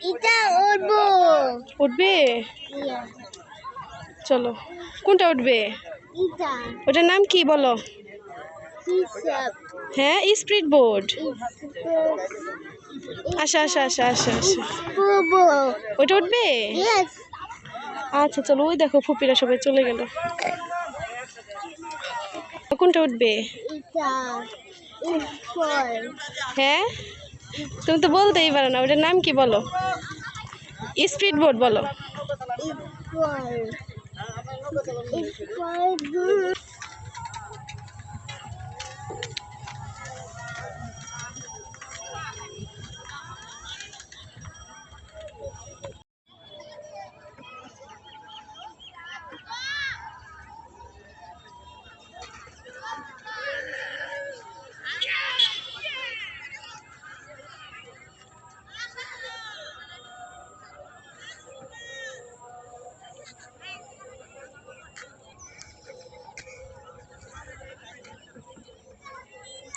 এটা উঠবো। উঠবে? চলো, কোনটা উঠবে? এটা ওটার নাম কি বলো? হিসাব। হ্যাঁ, স্পিড বোর্ড। ইস- আসা আসা আসা আসা আসা। উঠবো। ওইটা উঠবে? Yes. আচ্ছা চলো, ওই দেখো ফুপিরা সবাই চলে গেল। কোনটা উঠবে? এটা স্কোয়ার। হ্যাঁ, তুমি তো বলতেই পারো না, ওটার নাম কি বলো? স্পিড বোর্ড বলো। স্কোয়ার। স্কোয়ার।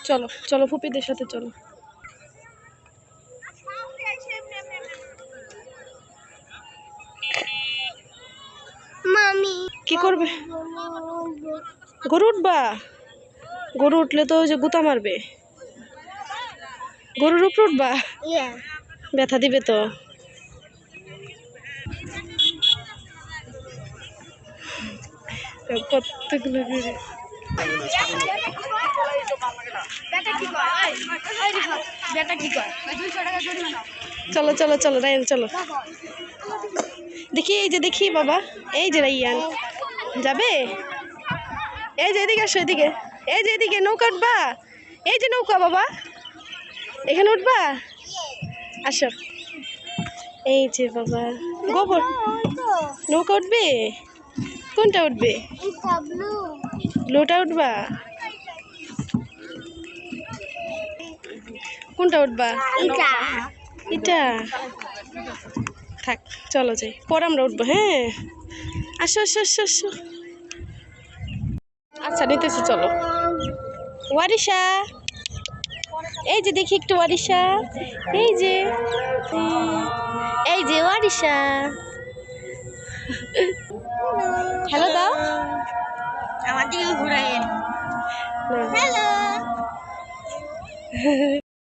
চলো চলো, ফুপিদের সাথে চলো। মামি কি করবে? গরু উঠবা? গরু উঠলে তো ওই যে গুতা মারবে। গরুর উপর উঠবা? ইয়া ব্যথা দিবে তো। কতগুলো গরু। চলো চলো চলো রায়ন চলো। দেখি এই যে, দেখি বাবা, এই যে রাইয়ান যাবে। এই যে এদিকে আসো, এদিকে। এই যে এদিকে, নৌকা উঠবা? এই যে নৌকা বাবা, এখানে উঠবা? আসো। এই যে বাবা, গোবর। নৌকা উঠবে? কোনটা উঠবে? এটা ব্লু। ব্লুটা উঠবা? কোনটা উঠবা? এটা এটা থাক, চলো যাই, পরে আমরা উঠবো। হ্যাঁ, আসো আসো আসো আসো। আচ্ছা নিতেছি, চলো। ওয়ারিশা, এই যে দেখি একটু ওয়ারিশা, এই যে, এই যে ওয়ারিশা, হ্যালো দাও। আমার দিকে ঘুরাইন। না। হ্যালো।